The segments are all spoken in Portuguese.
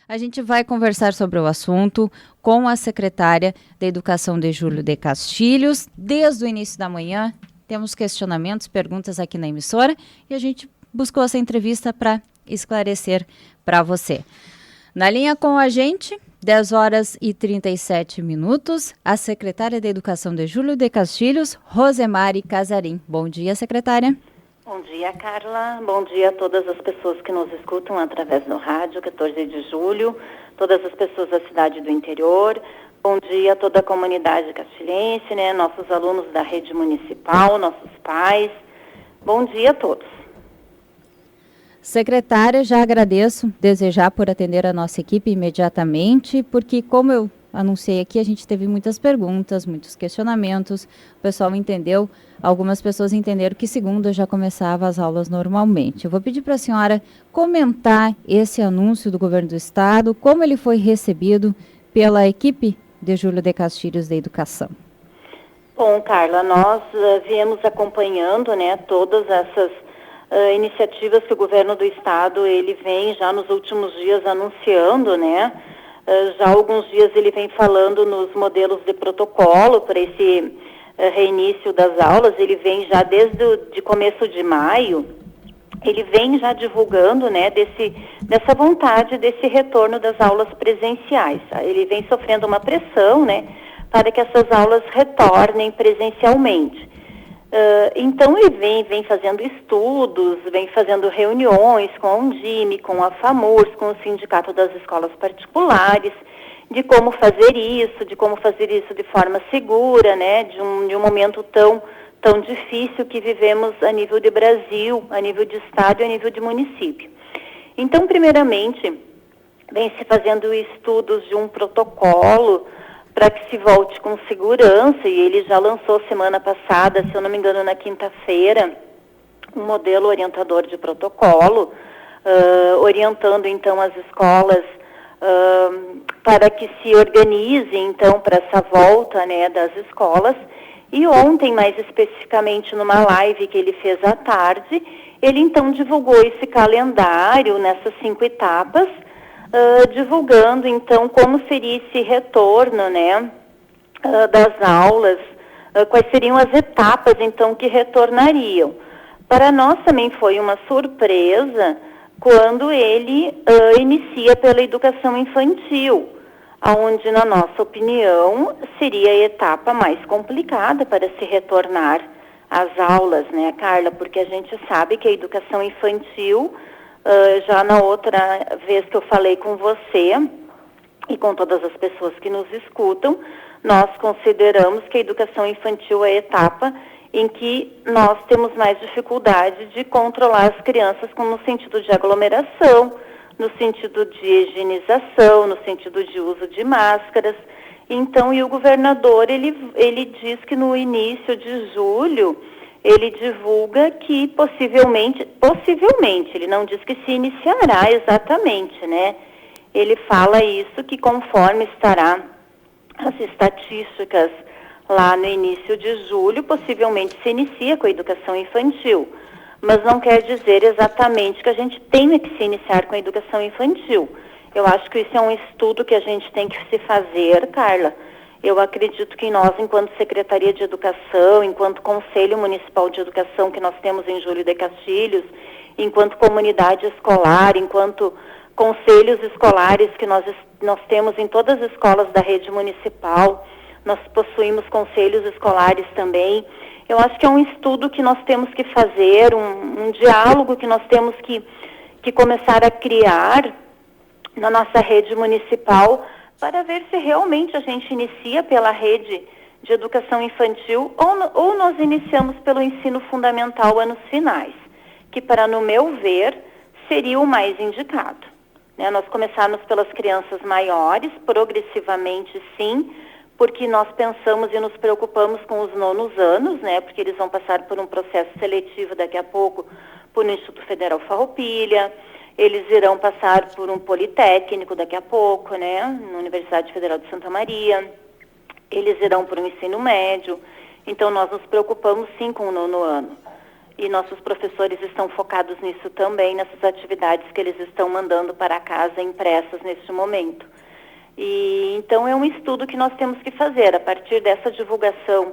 A gente vai conversar sobre o assunto com a secretária da Educação de Júlio de Castilhos. Desde o início da manhã, temos questionamentos, perguntas aqui na emissora e a gente buscou essa entrevista para esclarecer para você. Na linha com a gente, 10 horas e 37 minutos, a secretária da Educação de Júlio de Castilhos, Rosemary Casarim. Bom dia, secretária. Bom dia, Carla. Bom dia a todas as pessoas que nos escutam através do rádio, 14 de julho, todas as pessoas da cidade do interior. Bom dia a toda a comunidade castilhense, né? Nossos alunos da rede municipal, nossos pais. Bom dia a todos. Secretária, já agradeço, desejar por atender a nossa equipe imediatamente, porque como eu anunciei aqui, a gente teve muitas perguntas, muitos questionamentos, o pessoal entendeu, algumas pessoas entenderam que segunda já começava as aulas normalmente. Eu vou pedir para a senhora comentar esse anúncio do governo do estado, como ele foi recebido pela equipe de Júlio de Castilhos da Educação. Bom, Carla, nós viemos acompanhando, né, todas essas iniciativas que o governo do estado ele vem já nos últimos dias anunciando, né? Já há alguns dias ele vem falando nos modelos de protocolo para esse reinício das aulas. Ele vem já desde o começo de maio, ele vem já divulgando, né, dessa vontade desse retorno das aulas presenciais. Ele vem sofrendo uma pressão, né, para que essas aulas retornem presencialmente. Então ele vem fazendo estudos, vem fazendo reuniões com a Undime, com a FAMURS, com o Sindicato das Escolas Particulares, de como fazer isso de forma segura, né, de um momento tão difícil que vivemos a nível de Brasil, a nível de estado e a nível de município. Então, primeiramente, vem se fazendo estudos de um protocolo para que se volte com segurança, e ele já lançou semana passada, se eu não me engano, na quinta-feira, um modelo orientador de protocolo, orientando, então, as escolas para que se organizem, então, para essa volta, né, das escolas. E ontem, mais especificamente, numa live que ele fez à tarde, ele, então, divulgou esse calendário nessas 5 etapas, divulgando, então, como seria esse retorno, né, das aulas, quais seriam as etapas, então, que retornariam. Para nós também foi uma surpresa quando ele inicia pela educação infantil, onde, na nossa opinião, seria a etapa mais complicada para se retornar às aulas, né, Carla? Porque a gente sabe que a educação infantil, já na outra vez que eu falei com você e com todas as pessoas que nos escutam, nós consideramos que a educação infantil é a etapa em que nós temos mais dificuldade de controlar as crianças no sentido de aglomeração, no sentido de higienização, no sentido de uso de máscaras. Então, e o governador, ele diz que no início de julho, ele divulga que possivelmente, ele não diz que se iniciará exatamente, né? Ele fala isso, que conforme estará as estatísticas lá no início de julho, possivelmente se inicia com a educação infantil. Mas não quer dizer exatamente que a gente tenha que se iniciar com a educação infantil. Eu acho que isso é um estudo que a gente tem que se fazer, Carla. Eu acredito que nós, enquanto Secretaria de Educação, enquanto Conselho Municipal de Educação que nós temos em Júlio de Castilhos, enquanto comunidade escolar, enquanto conselhos escolares que nós temos em todas as escolas da rede municipal, nós possuímos conselhos escolares também. Eu acho que é um estudo que nós temos que fazer, um diálogo que nós temos que começar a criar na nossa rede municipal, para ver se realmente a gente inicia pela rede de educação infantil ou nós iniciamos pelo ensino fundamental anos finais, que, para no meu ver, seria o mais indicado, né? Nós começarmos pelas crianças maiores, progressivamente sim, porque nós pensamos e nos preocupamos com os nonos anos, né? Porque eles vão passar por um processo seletivo daqui a pouco por um Instituto Federal Farroupilha. Eles irão passar por um politécnico daqui a pouco, né, na Universidade Federal de Santa Maria. Eles irão para o ensino médio. Então, nós nos preocupamos, sim, com o nono ano. e nossos professores estão focados nisso também, nessas atividades que eles estão mandando para casa impressas neste momento. E então é um estudo que nós temos que fazer a partir dessa divulgação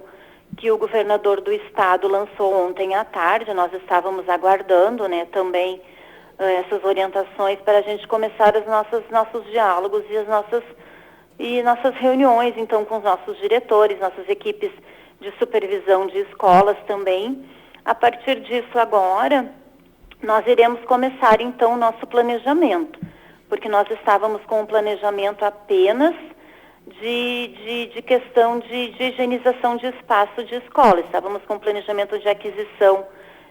que o governador do estado lançou ontem à tarde. Nós estávamos aguardando, né, também essas orientações para a gente começar os nossos diálogos e nossas reuniões, então, com os nossos diretores, nossas equipes de supervisão de escolas também. A partir disso agora, nós iremos começar, então, o nosso planejamento, porque nós estávamos com um planejamento apenas de questão de higienização de espaço de escola. Estávamos com um planejamento de aquisição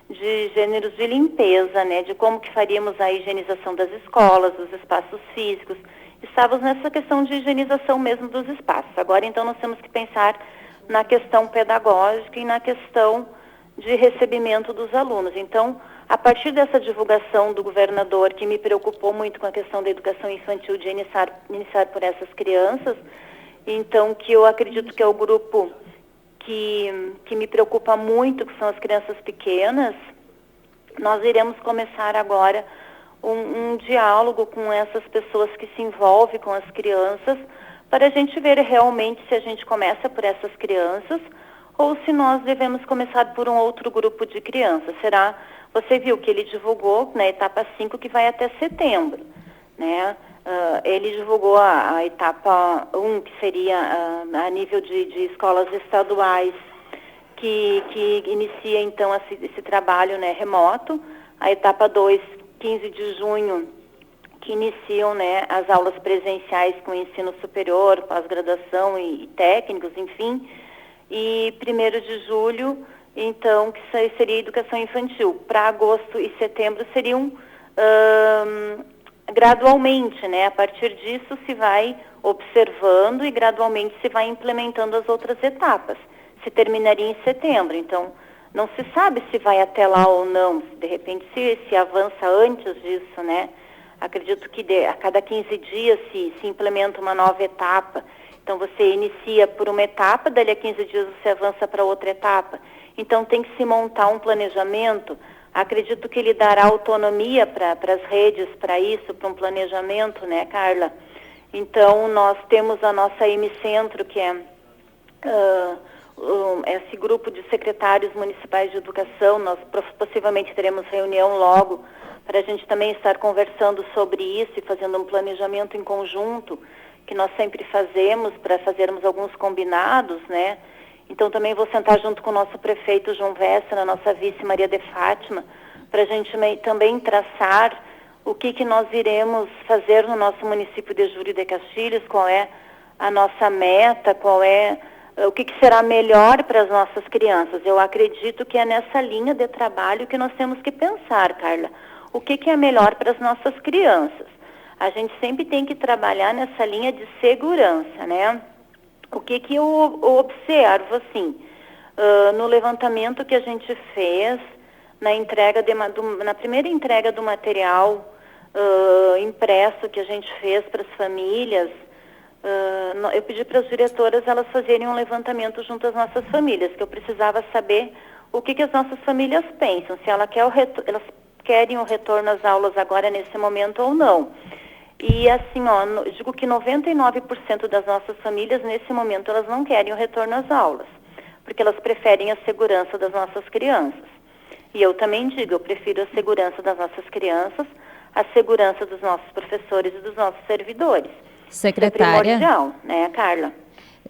de gêneros de limpeza, né, de como que faríamos a higienização das escolas, dos espaços físicos. Estávamos nessa questão de higienização mesmo dos espaços. Agora, então, nós temos que pensar na questão pedagógica e na questão de recebimento dos alunos. Então, a partir dessa divulgação do governador, que me preocupou muito com a questão da educação infantil, de iniciar por essas crianças, então, que eu acredito que é o grupo que me preocupa muito, que são as crianças pequenas, nós iremos começar agora um diálogo com essas pessoas que se envolvem com as crianças, para a gente ver realmente se a gente começa por essas crianças ou se nós devemos começar por um outro grupo de crianças. Você viu que ele divulgou na etapa 5 que vai até setembro, né? Ele divulgou a etapa 1, que seria a nível de escolas estaduais, que inicia então esse trabalho, né, remoto. A etapa 2, 15 de junho, que iniciam, né, as aulas presenciais com ensino superior, pós-graduação e técnicos, enfim. E 1º de julho, então, que seria educação infantil. Para agosto e setembro seriam gradualmente, né? A partir disso se vai observando e gradualmente se vai implementando as outras etapas. Se terminaria em setembro, então não se sabe se vai até lá ou não, de repente se avança antes disso, né? Acredito que a cada 15 dias se implementa uma nova etapa. Então você inicia por uma etapa, dali a 15 dias você avança para outra etapa. Então tem que se montar um planejamento. Acredito que ele dará autonomia para as redes, para isso, para um planejamento, né, Carla? Então, nós temos a nossa M-Centro, que é esse grupo de secretários municipais de educação. Nós possivelmente teremos reunião logo para a gente também estar conversando sobre isso e fazendo um planejamento em conjunto, que nós sempre fazemos, para fazermos alguns combinados, né? Então, também vou sentar junto com o nosso prefeito João Vessera, a nossa vice Maria de Fátima, para a gente também traçar o que nós iremos fazer no nosso município de Júlio de Castilhos, qual é a nossa meta, o que será melhor para as nossas crianças. Eu acredito que é nessa linha de trabalho que nós temos que pensar, Carla. O que é melhor para as nossas crianças? A gente sempre tem que trabalhar nessa linha de segurança, né? O que eu observo, assim, no levantamento que a gente fez, na primeira entrega do material impresso que a gente fez para as famílias, eu pedi para as diretoras elas fazerem um levantamento junto às nossas famílias, que eu precisava saber o que as nossas famílias pensam, se elas querem o retorno às aulas agora nesse momento ou não. E assim, eu digo que 99% das nossas famílias, nesse momento, elas não querem o retorno às aulas, porque elas preferem a segurança das nossas crianças. E eu também digo, eu prefiro a segurança das nossas crianças, a segurança dos nossos professores e dos nossos servidores. Secretária, isso é primordial, né, Carla?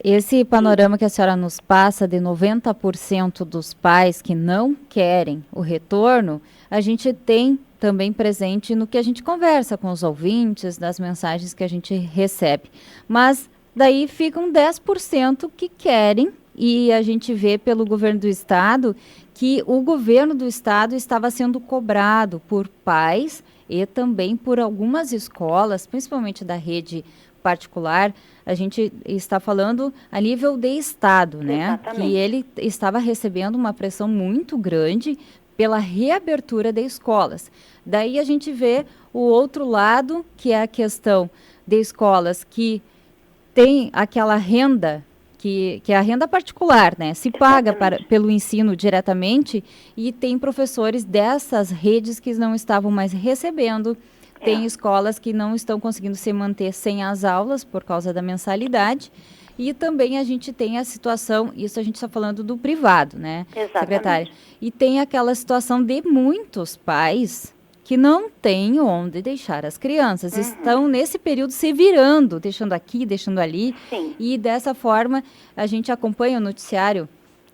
Esse panorama que a senhora nos passa de 90% dos pais que não querem o retorno, a gente tem também presente no que a gente conversa com os ouvintes, das mensagens que a gente recebe. Mas daí ficam 10% que querem, e a gente vê pelo governo do estado que o governo do estado estava sendo cobrado por pais e também por algumas escolas, principalmente da rede particular. A gente está falando a nível de estado, né? Exatamente. Que ele estava recebendo uma pressão muito grande pela reabertura de escolas. Daí a gente vê o outro lado, que é a questão de escolas que têm aquela renda que é a renda particular, né? Se paga pelo ensino diretamente e tem professores dessas redes que não estavam mais recebendo. Tem escolas que não estão conseguindo se manter sem as aulas por causa da mensalidade. E também a gente tem a situação, isso a gente está falando do privado, né, secretária? E tem aquela situação de muitos pais que não têm onde deixar as crianças. Estão nesse período se virando, deixando aqui, deixando ali. Sim. E dessa forma a gente acompanha o noticiário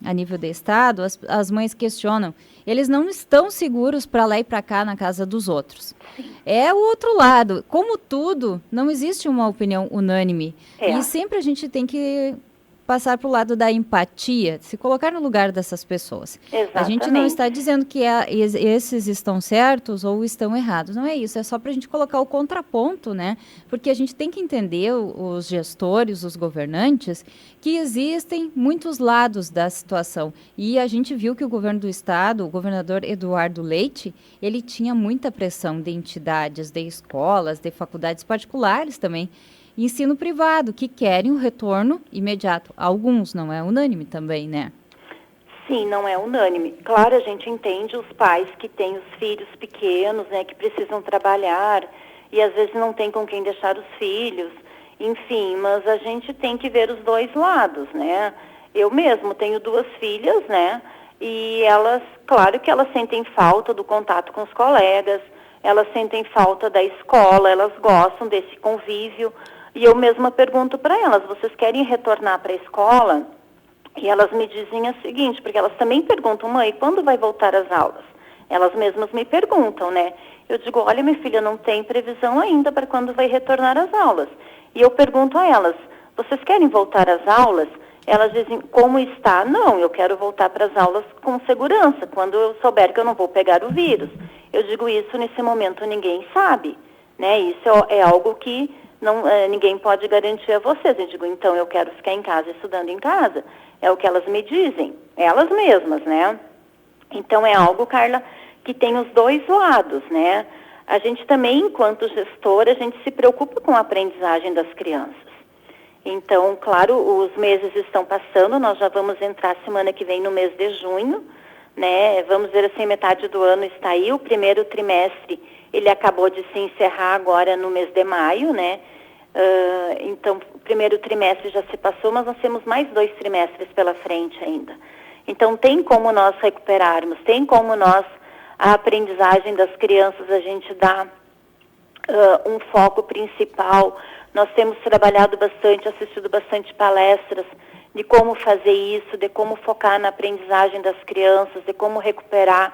a nível do estado, as mães questionam. Eles não estão seguros para lá e para cá na casa dos outros. Sim. É o outro lado. Como tudo, não existe uma opinião unânime. E sempre a gente tem que passar para o lado da empatia, se colocar no lugar dessas pessoas. Exatamente. A gente não está dizendo que esses estão certos ou estão errados. Não é isso, é só para a gente colocar o contraponto, né? Porque a gente tem que entender, os gestores, os governantes, que existem muitos lados da situação. E a gente viu que o governo do estado, o governador Eduardo Leite, ele tinha muita pressão de entidades, de escolas, de faculdades particulares também, ensino privado, que querem o retorno imediato. Alguns, não é unânime também, né? Sim, não é unânime. Claro, a gente entende os pais que têm os filhos pequenos, né, que precisam trabalhar e às vezes não tem com quem deixar os filhos, enfim, mas a gente tem que ver os dois lados, né? Eu mesmo tenho 2 filhas, né, e elas, claro que elas sentem falta do contato com os colegas, elas sentem falta da escola, elas gostam desse convívio. E eu mesma pergunto para elas, vocês querem retornar para a escola? E elas me dizem o seguinte, porque elas também perguntam, mãe, quando vai voltar às aulas? Elas mesmas me perguntam, né? Eu digo, olha, minha filha, não tem previsão ainda para quando vai retornar às aulas. E eu pergunto a elas, vocês querem voltar às aulas? Elas dizem, como está? Não, eu quero voltar para as aulas com segurança, quando eu souber que eu não vou pegar o vírus. Eu digo, isso nesse momento ninguém sabe, né? Isso é algo que ninguém pode garantir a vocês. Eu digo, então eu quero ficar em casa, estudando em casa. É o que elas me dizem, elas mesmas, né? Então é algo, Carla, que tem os dois lados, né? A gente também, enquanto gestora, a gente se preocupa com a aprendizagem das crianças. Então, claro, os meses estão passando, nós já vamos entrar semana que vem no mês de junho, né? Vamos ver assim, metade do ano está aí, o primeiro trimestre, ele acabou de se encerrar agora no mês de maio, né? Então, o primeiro trimestre já se passou, mas nós temos mais 2 trimestres pela frente ainda. Então, tem como nós recuperarmos, tem como nós, a aprendizagem das crianças, a gente dá um foco principal. Nós temos trabalhado bastante, assistido bastante palestras de como fazer isso, de como focar na aprendizagem das crianças, de como recuperar.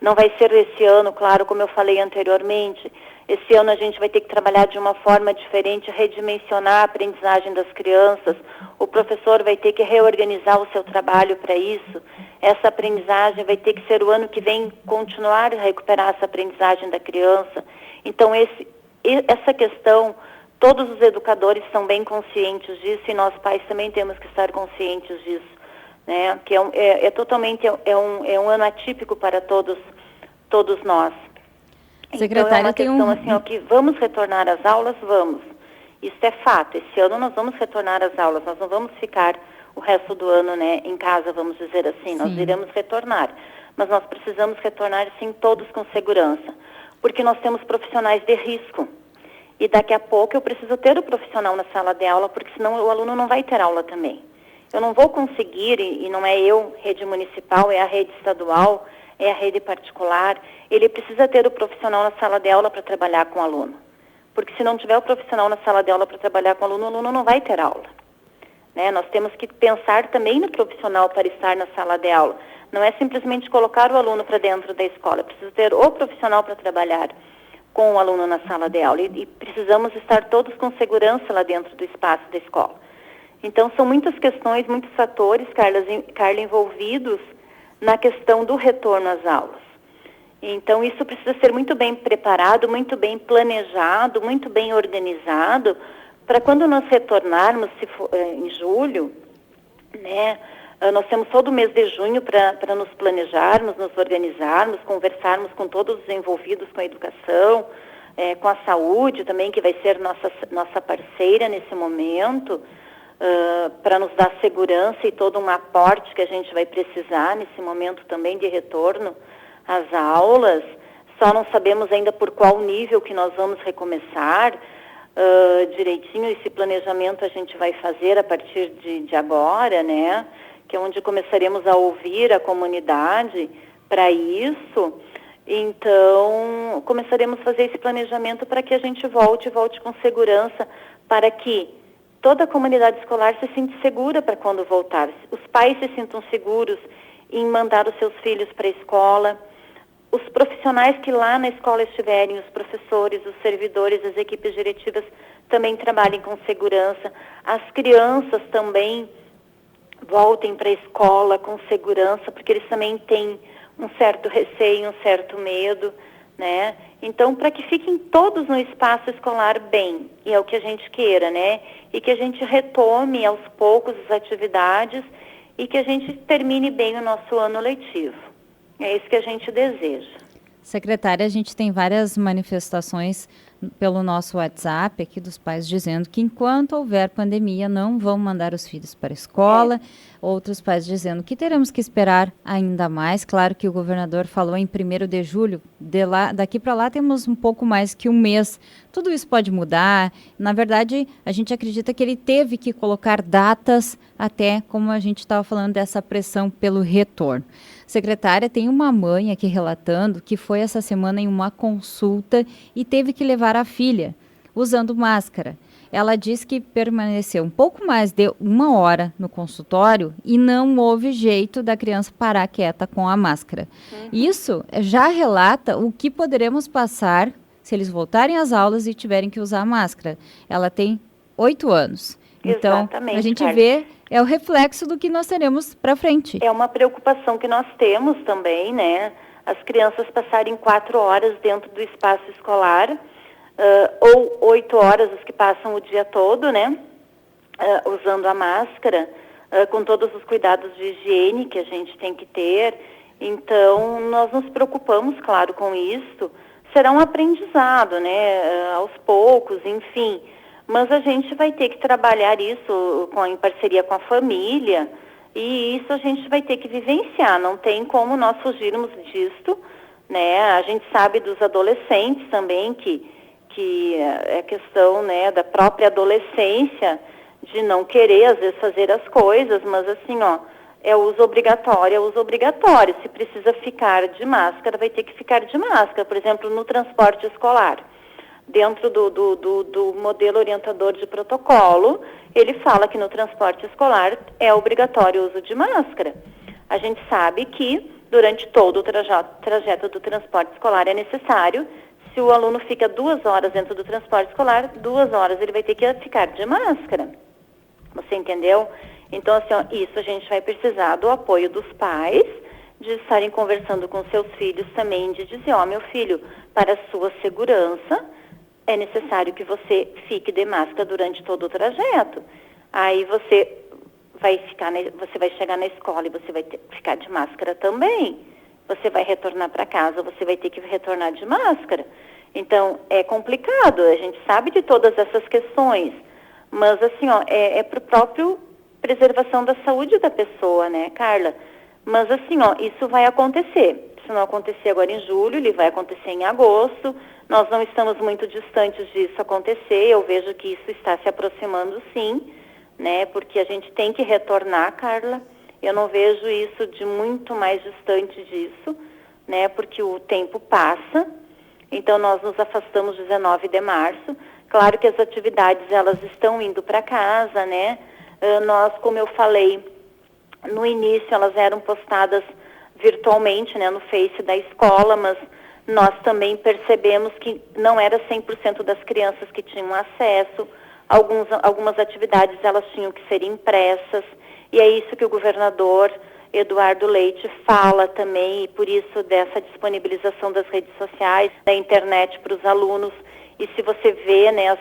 Não vai ser esse ano, claro, como eu falei anteriormente. Esse ano a gente vai ter que trabalhar de uma forma diferente, redimensionar a aprendizagem das crianças. O professor vai ter que reorganizar o seu trabalho para isso. Essa aprendizagem vai ter que ser o ano que vem continuar a recuperar essa aprendizagem da criança. Então, essa questão, todos os educadores são bem conscientes disso e nós pais também temos que estar conscientes disso, né? Que totalmente um ano atípico para todos nós. Secretária, então é uma questão assim, ó, que vamos retornar às aulas, vamos. Isso é fato. Esse ano nós vamos retornar às aulas, nós não vamos ficar o resto do ano, né, em casa, vamos dizer assim. Sim. Nós iremos retornar, mas nós precisamos retornar, sim, todos com segurança, porque nós temos profissionais de risco. E daqui a pouco eu preciso ter o profissional na sala de aula, porque senão o aluno não vai ter aula também. Eu não vou conseguir, e não é eu, rede municipal, é a rede estadual, é a rede particular, ele precisa ter o profissional na sala de aula para trabalhar com o aluno. Porque se não tiver o profissional na sala de aula para trabalhar com o aluno não vai ter aula. Né? Nós temos que pensar também no profissional para estar na sala de aula. Não é simplesmente colocar o aluno para dentro da escola, precisa ter o profissional para trabalhar com o aluno na sala de aula. E precisamos estar todos com segurança lá dentro do espaço da escola. Então, são muitas questões, muitos fatores, Carla, envolvidos na questão do retorno às aulas. Então, isso precisa ser muito bem preparado, muito bem planejado, muito bem organizado, para quando nós retornarmos, se for, em julho, né, nós temos todo o mês de junho para nos planejarmos, nos organizarmos, conversarmos com todos os envolvidos com a educação, com a saúde também, que vai ser nossa parceira nesse momento, para nos dar segurança e todo um aporte que a gente vai precisar nesse momento também de retorno às aulas. Só não sabemos ainda por qual nível que nós vamos recomeçar direitinho. Esse planejamento a gente vai fazer a partir de agora, né? Que é onde começaremos a ouvir a comunidade para isso. Então, começaremos a fazer esse planejamento para que a gente volte com segurança, para que toda a comunidade escolar se sinta segura para quando voltar. Os pais se sintam seguros em mandar os seus filhos para a escola. Os profissionais que lá na escola estiverem, os professores, os servidores, as equipes diretivas também trabalhem com segurança. As crianças também voltem para a escola com segurança, porque eles também têm um certo receio, um certo medo, né? Então, para que fiquem todos no espaço escolar bem, e é o que a gente queira, né? E que a gente retome aos poucos as atividades e que a gente termine bem o nosso ano letivo. É isso que a gente deseja. Secretária, a gente tem várias manifestações pelo nosso WhatsApp aqui dos pais dizendo que enquanto houver pandemia não vão mandar os filhos para a escola. Outros pais dizendo que teremos que esperar ainda mais. Claro que o governador falou em 1º de julho, daqui para lá temos um pouco mais que um mês. Tudo isso pode mudar. Na verdade, a gente acredita que ele teve que colocar datas, até como a gente estava falando dessa pressão pelo retorno. Secretária, tem uma mãe aqui relatando que foi essa semana em uma consulta e teve que levar a filha usando máscara. Ela diz que permaneceu um pouco mais de 1 hora no consultório e não houve jeito da criança parar quieta com a máscara. Isso já relata o que poderemos passar se eles voltarem às aulas e tiverem que usar a máscara. Ela tem 8 anos. Então, a gente vê, é o reflexo do que nós teremos para frente. É uma preocupação que nós temos também, né? As crianças passarem 4 horas dentro do espaço escolar, ou 8 horas os que passam o dia todo, né? Usando a máscara, com todos os cuidados de higiene que a gente tem que ter. Então, nós nos preocupamos, claro, com isso. Será um aprendizado, né? Aos poucos, enfim. Mas a gente vai ter que trabalhar isso em parceria com a família, e isso a gente vai ter que vivenciar. Não tem como nós fugirmos disto, né? A gente sabe dos adolescentes também, que é questão, né, da própria adolescência, de não querer, às vezes, fazer as coisas, mas assim, é uso obrigatório. Se precisa ficar de máscara, vai ter que ficar de máscara. Por exemplo, no transporte escolar. Dentro do modelo orientador de protocolo, ele fala que no transporte escolar é obrigatório o uso de máscara. A gente sabe que durante todo o trajeto do transporte escolar é necessário, se o aluno fica 2 horas dentro do transporte escolar, 2 horas ele vai ter que ficar de máscara. Você entendeu? Então, assim, isso a gente vai precisar do apoio dos pais, de estarem conversando com seus filhos também, de dizer, meu filho, para a sua segurança, é necessário que você fique de máscara durante todo o trajeto. Aí você vai chegar na escola e você vai ficar de máscara também. Você vai retornar para casa, você vai ter que retornar de máscara. Então, é complicado, a gente sabe de todas essas questões, mas assim, é para o próprio preservação da saúde da pessoa, né, Carla? Mas assim, isso vai acontecer. Se não acontecer agora em julho, ele vai acontecer em agosto. Nós não estamos muito distantes disso acontecer. Eu vejo que isso está se aproximando, sim, né? Porque a gente tem que retornar, Carla. Eu não vejo isso de muito mais distante disso, né? Porque o tempo passa. Então, nós nos afastamos 19 de março. Claro que as atividades, elas estão indo para casa, né? Nós, como eu falei, no início elas eram postadas virtualmente, né? No Face da escola, mas nós também percebemos que não era 100% das crianças que tinham acesso. Algumas atividades elas tinham que ser impressas. E é isso que o governador Eduardo Leite fala também, e por isso dessa disponibilização das redes sociais, da internet para os alunos. E se você vê, né,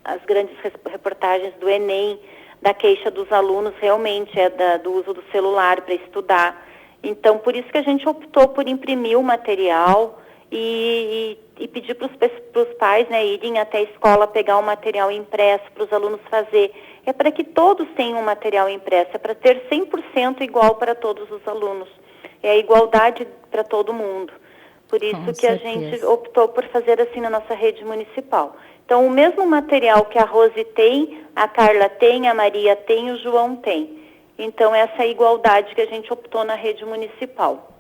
as grandes reportagens do Enem, da queixa dos alunos, realmente do uso do celular para estudar. Então, por isso que a gente optou por imprimir o material e e pedir para os pais, né, irem até a escola pegar o material impresso para os alunos fazer. É para que todos tenham um material impresso, é para ter 100% igual para todos os alunos. É a igualdade para todo mundo. Por isso que a gente optou por fazer assim na nossa rede municipal. Então, o mesmo material que a Rose tem, a Carla tem, a Maria tem, o João tem. Então, essa é a igualdade que a gente optou na rede municipal.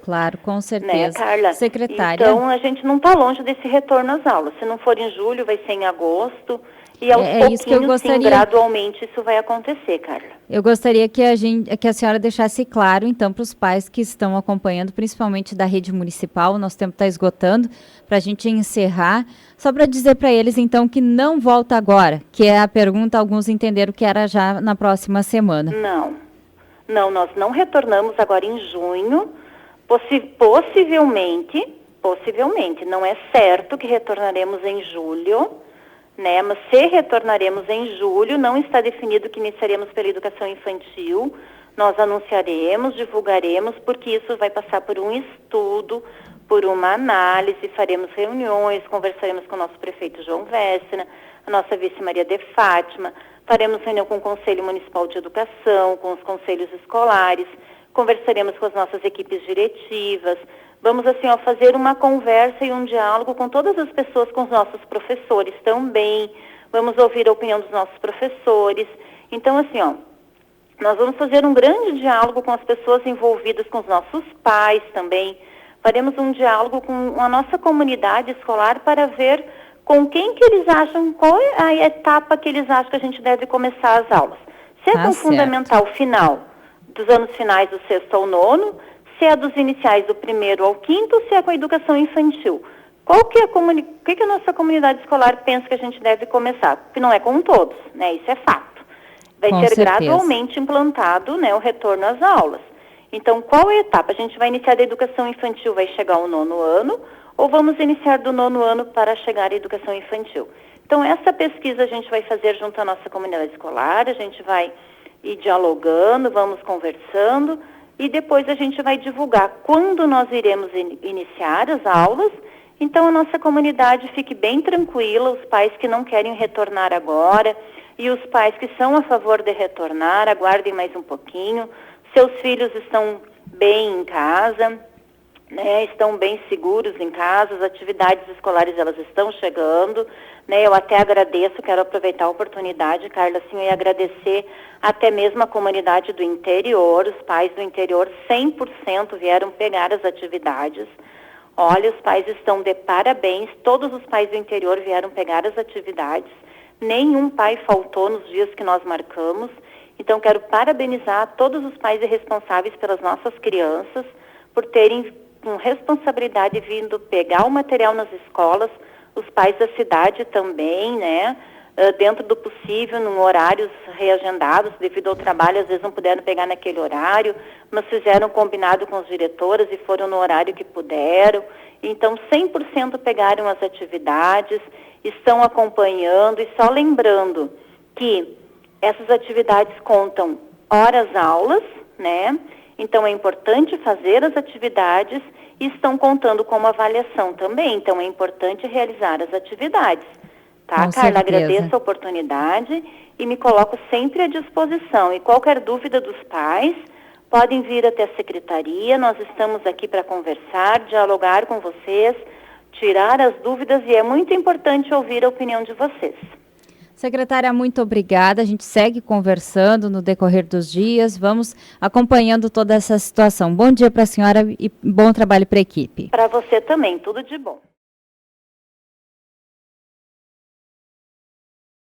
Claro, com certeza. Né, Carla? Secretária. Então, a gente não está longe desse retorno às aulas. Se não for em julho, vai ser em agosto. E aos pouquinhos, isso que eu gostaria... sim, gradualmente, isso vai acontecer, Carla. Eu gostaria que a senhora deixasse claro, então, para os pais que estão acompanhando, principalmente da rede municipal, o nosso tempo está esgotando, para a gente encerrar, só para dizer para eles, então, que não volta agora, que é a pergunta, alguns entenderam que era já na próxima semana. Não, nós não retornamos agora em junho, possivelmente, não é certo que retornaremos em julho, né? Mas se retornaremos em julho, não está definido que iniciaremos pela educação infantil. Nós anunciaremos, divulgaremos, porque isso vai passar por um estudo, por uma análise, faremos reuniões, conversaremos com o nosso prefeito João Véssena, a nossa vice Maria de Fátima, faremos reunião com o Conselho Municipal de Educação, com os conselhos escolares, conversaremos com as nossas equipes diretivas. Vamos, assim, fazer uma conversa e um diálogo com todas as pessoas, com os nossos professores também. Vamos ouvir a opinião dos nossos professores. Então, assim, nós vamos fazer um grande diálogo com as pessoas envolvidas, com os nossos pais também. Faremos um diálogo com a nossa comunidade escolar para ver com quem que eles acham, qual é a etapa que eles acham que a gente deve começar as aulas. Se é com o fundamental final, dos anos finais do 6º ao 9º, se é dos iniciais do 1º ao 5º, se é com a educação infantil. O que a nossa comunidade escolar pensa que a gente deve começar? Porque não é com todos, né? Isso é fato. Vai ser gradualmente implantado, né, o retorno às aulas. Então, qual é a etapa? A gente vai iniciar da educação infantil, vai chegar ao 9º ano, ou vamos iniciar do 9º ano para chegar à educação infantil? Então, essa pesquisa a gente vai fazer junto à nossa comunidade escolar, a gente vai ir dialogando, vamos conversando, e depois a gente vai divulgar quando nós iremos iniciar as aulas. Então, a nossa comunidade fique bem tranquila, os pais que não querem retornar agora e os pais que são a favor de retornar, aguardem mais um pouquinho. Seus filhos estão bem em casa, né, estão bem seguros em casa, as atividades escolares elas estão chegando, né, eu até agradeço, quero aproveitar a oportunidade, Carla, assim, e agradecer até mesmo a comunidade do interior, os pais do interior 100% vieram pegar as atividades. Olha, os pais estão de parabéns, todos os pais do interior vieram pegar as atividades, nenhum pai faltou nos dias que nós marcamos, então quero parabenizar todos os pais e responsáveis pelas nossas crianças, por terem com responsabilidade vindo pegar o material nas escolas, os pais da cidade também, né, dentro do possível, em horários reagendados, devido ao trabalho, às vezes não puderam pegar naquele horário, mas fizeram combinado com os diretoras e foram no horário que puderam. Então, 100% pegaram as atividades, estão acompanhando e só lembrando que essas atividades contam horas-aulas, né? Então, é importante fazer as atividades e estão contando como avaliação também. Então, é importante realizar as atividades. Tá, Carla? Agradeço a oportunidade e me coloco sempre à disposição. E qualquer dúvida dos pais, podem vir até a secretaria. Nós estamos aqui para conversar, dialogar com vocês, tirar as dúvidas e é muito importante ouvir a opinião de vocês. Secretária, muito obrigada. A gente segue conversando no decorrer dos dias. Vamos acompanhando toda essa situação. Bom dia para a senhora e bom trabalho para a equipe. Para você também. Tudo de bom.